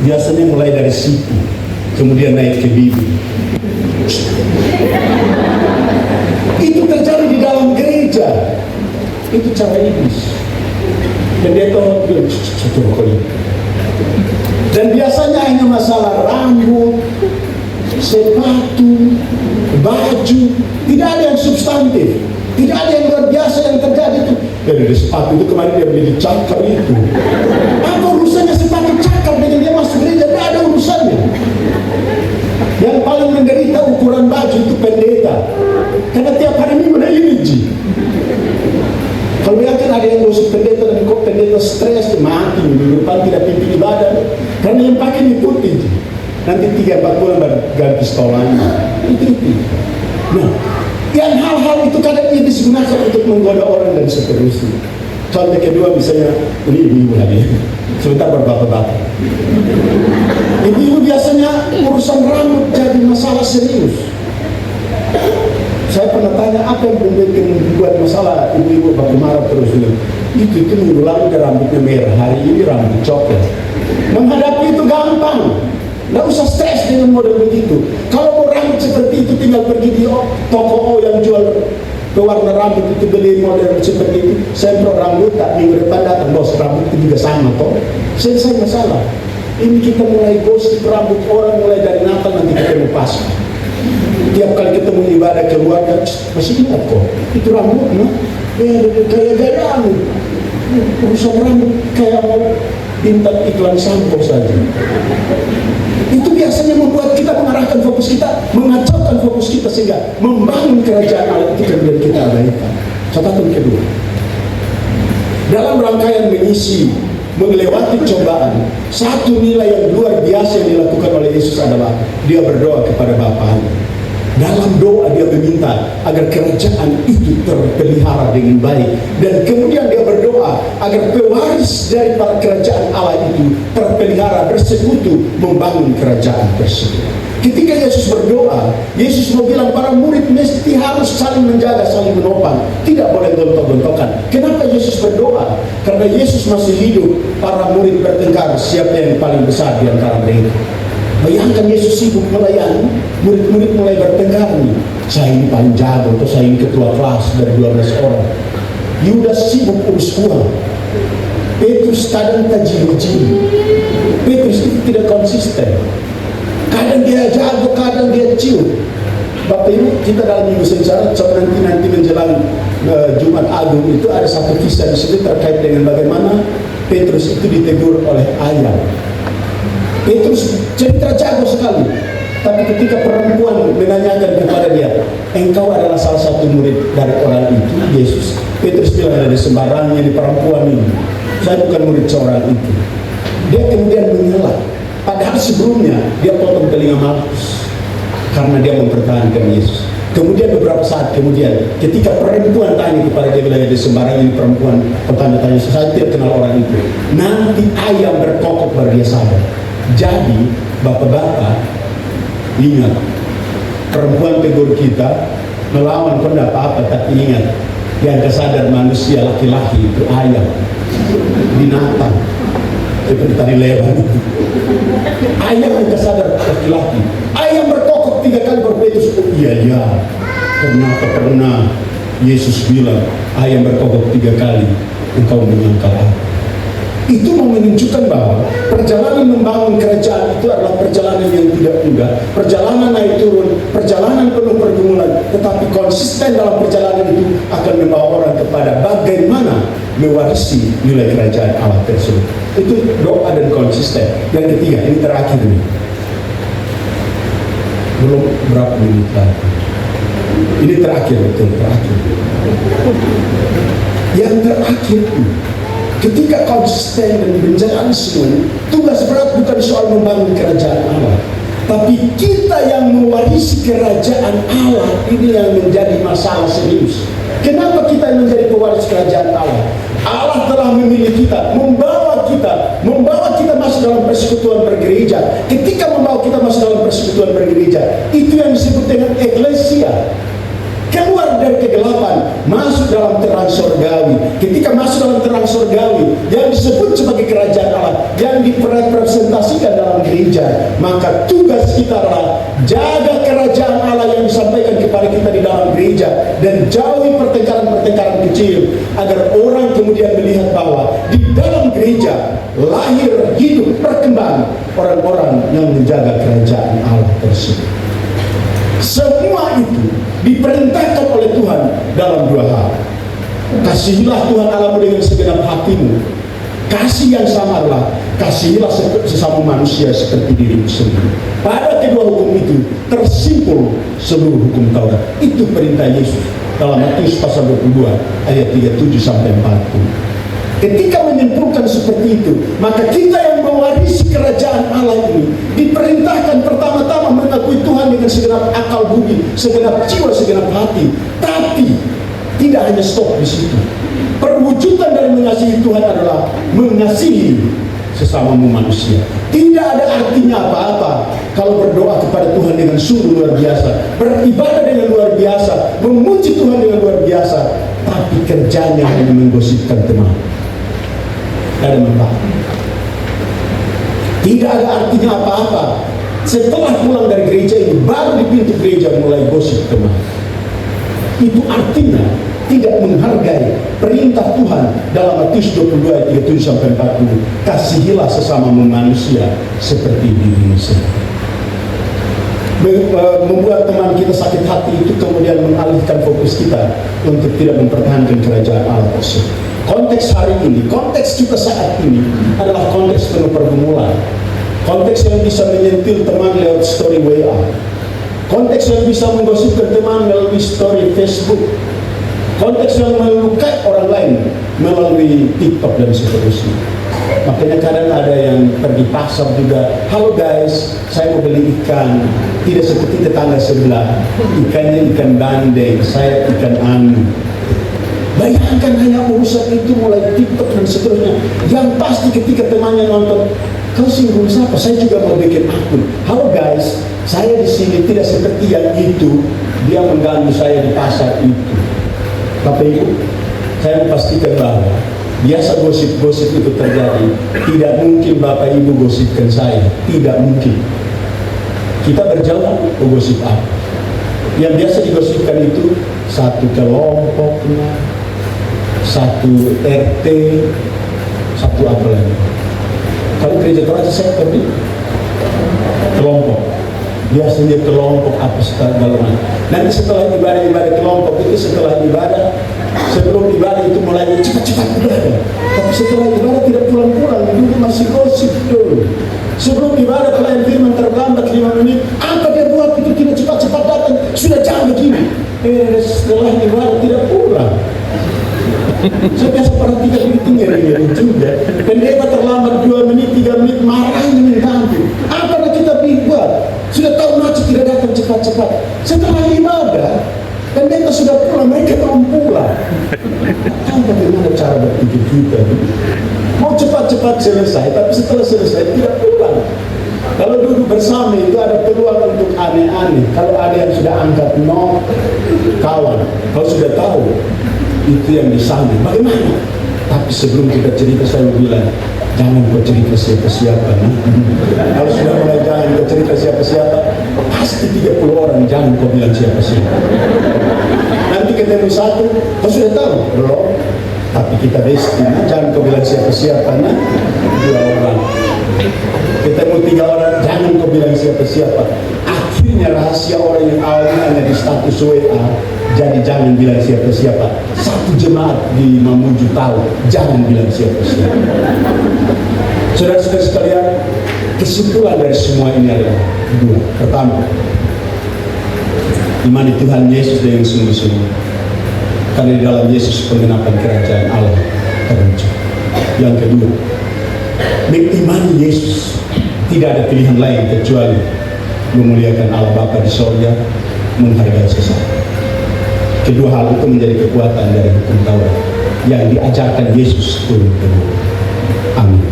biasanya mulai dari siku, kemudian naik ke bibi. Itu terjadi di dalam gereja. Itu cara iblis. Pendeta bilang, dan biasanya hanya masalah rambut, sepatu, baju, tidak ada yang substantif, tidak ada yang luar biasa yang terjadi itu. Dari sepatu itu kemarin dia beli cakar itu. Apa urusannya sepatu cakar dengan dia masuk gereja? Tidak ada urusannya. Yang paling menderita ukuran baju itu pendeta, karena tiap hari minggu ada imiji. Kalau yakin ada yang gosip pendeta dan kok pendeta stres, mati minggu depan tidak pimpin ibadah, karena yang pakai diputin. Nanti 3-4 bulan baru ganti stolanya. Itu. Nah, yang hal-hal itu kadang ini digunakan untuk menggoda orang dan seterusnya. Contoh kedua misalnya, ini ibu-ibu lagi, sebentar bapak-bapak. Ibu-ibu biasanya urusan rambut jadi masalah serius. Saya pernah tanya apa yang membuat masalah, ibu-ibu bapak marah terus bilang, itu minggu lalu dia rambutnya merah, hari ini rambut coklat. Menghadapi itu gampang, nggak usah stres dengan model begitu. Kalau mau rambut seperti itu tinggal pergi di toko yang jual pewarna rambut itu, beli model seperti itu, semprot rambut, tak minggu depan datang bos rambut itu juga sama kok, selesai masalah. Ini kita mulai gosip rambut orang mulai dari Natal nanti ketemu Paskah. Tiap kali ketemu ibadah keluarga, masih ingat kok, itu rambut, nah, gaya-gayaan, urusan rambut kayak mau bintang iklan sampo saja. Itu biasanya membuat kita mengarahkan fokus kita, mengacaukan fokus kita sehingga membangun kerajaan Allah itu kemudian kita abaikan. Catatan kedua, dalam rangkaian mengisi, melewati cobaan, satu nilai yang luar biasa yang dilakukan oleh Yesus adalah dia berdoa kepada Bapaknya. Dalam doa dia meminta agar kerajaan itu terpelihara dengan baik, dan kemudian dia berdoa agar pewaris dari para kerajaan Allah itu terpelihara, bersekutu membangun kerajaan tersebut. Ketika Yesus berdoa, Yesus mau bilang para murid mesti harus saling menjaga, saling menopang, tidak boleh gontok-gontokan. Kenapa Yesus berdoa? Karena Yesus masih hidup, para murid bertengkar siapa yang paling besar di antara mereka. Bayangkan Yesus sibuk melayani, murid-murid mulai bertengkar nih. Saya ini paling jago, atau saya ini ketua kelas dari 12 orang. Yudas sibuk urus uang. Petrus kadang tajir-tajir. Petrus itu tidak konsisten. Kadang dia jago, kadang dia ciut. Bapak Ibu, kita dalam minggu sejarah nanti menjelang Jumat Agung itu ada satu kisah di situ terkait dengan bagaimana Petrus itu ditegur oleh ayah. Petrus cerita jago sekali, tapi ketika perempuan menanyakan kepada dia, engkau adalah salah satu murid dari orang itu, Yesus. Petrus bilang, ada sembarangnya di perempuan ini, saya bukan murid seorang itu. Dia kemudian mengelak, padahal sebelumnya dia potong telinga Malkus karena dia mempertahankan Yesus. Kemudian beberapa saat kemudian, ketika perempuan tanya kepada dia, bilang ada sembarang ini perempuan, bertanya-tanya, saya tidak kenal orang itu. Nanti ayam berkokok baru dia sadar. Jadi bapak-bapak ingat, perempuan tegur kita melawan pun tidak apa-apa, tapi ingat yang kesadar manusia laki-laki itu ayam, binatang seperti tadi lewat. Ayam yang kesadar laki-laki, ayam berkokok 3 kali berpetus. Iya, kenapa pernah Yesus bilang ayam berkokok 3 kali engkau menyangkal aku. Itu mau menunjukkan bahwa perjalanan membangun kerajaan itu adalah perjalanan yang tidak mudah, perjalanan naik turun, perjalanan penuh pergumulan, tetapi konsisten dalam perjalanan itu akan membawa orang kepada bagaimana mewarisi nilai kerajaan Allah tersebut. Itu doa dan konsisten. Yang ketiga, ini terakhir nih, belum berapa menit lagi, ini terakhir, betul terakhir. Yang terakhir ketika konsisten dan menjalani semuanya, tugas berat bukan soal membangun kerajaan Allah, tapi kita yang mewarisi kerajaan Allah ini yang menjadi masalah serius. Kenapa kita yang menjadi pewaris kerajaan Allah? Allah telah memilih kita, membawa kita masuk dalam persekutuan bergereja. Ketika membawa kita masuk dalam persekutuan bergereja, itu yang disebut dengan eklesia. Keluar dari kegelapan masuk dalam terang surgawi. Ketika masuk dalam terang surgawi yang disebut sebagai kerajaan Allah, yang direpresentasikan dalam gereja, maka tugas kita adalah jaga kerajaan Allah yang disampaikan kepada kita di dalam gereja, dan jauhi pertengkaran-pertengkaran kecil, agar orang kemudian melihat bahwa di dalam gereja lahir, hidup, berkembang orang-orang yang menjaga kerajaan Allah tersebut. Semua itu diperintahkan oleh Tuhan dalam dua hal. Kasihilah Tuhan Allahmu dengan segenap hatimu. Kasih yang samalah, kasihilah sesama manusia seperti dirimu sendiri. Pada kedua hukum itu tersimpul seluruh hukum Taurat. Itu perintah Yesus dalam Matius pasal 22 ayat 37 sampai 40. Ketika menyimpulkan seperti itu, maka kita yang mewarisi kerajaan Allah ini diperintahkan pertama-tama mengakui Tuhan dengan segenap akal budi, segenap jiwa, segenap hati. Tapi tidak hanya stop di situ. Perwujudan dari mengasihi Tuhan adalah mengasihi sesamamu manusia. Tidak ada artinya apa-apa kalau berdoa kepada Tuhan dengan sungguh luar biasa, beribadah dengan luar biasa, memuji Tuhan dengan luar biasa, tapi kerjanya hanya menggosipkan teman. Ada manfaat. Tidak ada artinya apa-apa. Setelah pulang dari gereja ini, baru di pintu gereja mulai gosip teman. Itu artinya tidak menghargai perintah Tuhan dalam Matius 22 ayat 37 sampai 40. Kasihilah sesama manusia seperti dirimu sendiri. Membuat teman kita sakit hati itu kemudian mengalihkan fokus kita untuk tidak mempertahankan kerajaan Allah tersebut. Konteks hari ini, konteks kita saat ini adalah konteks penuh pergumulan. Konteks yang bisa menyentil teman lewat story WA. Konteks yang bisa menggosipkan teman melalui story Facebook. Konteks yang melukai orang lain melalui TikTok dan seterusnya. Makanya kadang ada yang pergi pasar juga, halo guys, saya mau beli ikan. Tidak seperti tetangga sebelah, ikannya ikan bandeng, saya ikan anu. Bayangkan hanya urusan itu mulai TikTok dan seterusnya. Yang pasti ketika temannya nonton, kau singgung siapa? Saya juga mau bikin akun. Halo guys, saya di sini tidak seperti yang itu. Dia mengganggu saya di pasar itu. Bapak Ibu, saya memastikan bahwa biasa gosip-gosip itu terjadi. Tidak mungkin Bapak Ibu gosipkan saya. Tidak mungkin. Kita berjalan ke gosip apa? Yang biasa digosipkan itu satu kelompok, satu RT, satu apa lagi. Kalau gereja Tuhan saya pergi kelompok, biasanya kelompok apa segala macam. Nanti setelah ibadah kelompok itu, setelah ibadah, sebelum ibadah itu mulai cepat-cepat ibadah. Tapi setelah ibadah tidak pulang-pulang, dulu masih gosip dulu. Sebelum ibadah pelayan firman terlambat 5 menit, apa dia buat itu tidak cepat-cepat datang, sudah jam begini. Setelah ibadah tidak pulang. Saya biasa perhatikan itu ngeri-ngeri juga. Pendeta terlambat 2 menit, 3 menit, marahnya minta ampun. Apa yang kita buat? Sudah tahu macet tidak datang cepat-cepat. Setelah ibadah, pendeta sudah pulang, mereka belum pulang. Tahu bagaimana cara berpikir kita? Mau cepat-cepat selesai, tapi setelah selesai tidak pulang. Kalau duduk bersama itu ada peluang untuk aneh-aneh. Kalau ada yang sudah angkat no, kawan, kau sudah tahu itu yang di sana. Bagaimana? Tapi sebelum kita cerita saya bilang, jangan kau cerita siapa-siapa. Kalau sudah mulai jangan kau cerita siapa-siapa, pasti 30 orang jangan kau bilang siapa-siapa. Nanti ketemu satu, kau sudah tahu belum? Tapi kita besti, jangan kau bilang siapa-siapa. 2 orang. Ketemu 3 orang, jangan kau bilang siapa-siapa. Akhirnya rahasia orang yang awalnya hanya di status WA, jadi jangan bilang siapa-siapa. Satu jemaat di Mamuju tahu, jangan bilang siapa-siapa. Saudara-saudara sekalian, kesimpulan dari semua ini adalah 2. Pertama, imani Tuhan Yesus dengan sungguh-sungguh, karena di dalam Yesus penggenapan kerajaan Allah terwujud. Yang kedua, mengimani Yesus, tidak ada pilihan lain kecuali memuliakan Allah Bapa di sorga, menghargai sesama. Kedua hal itu menjadi kekuatan dari hukum Taurat yang diajarkan Yesus turun ke bumi. Amin.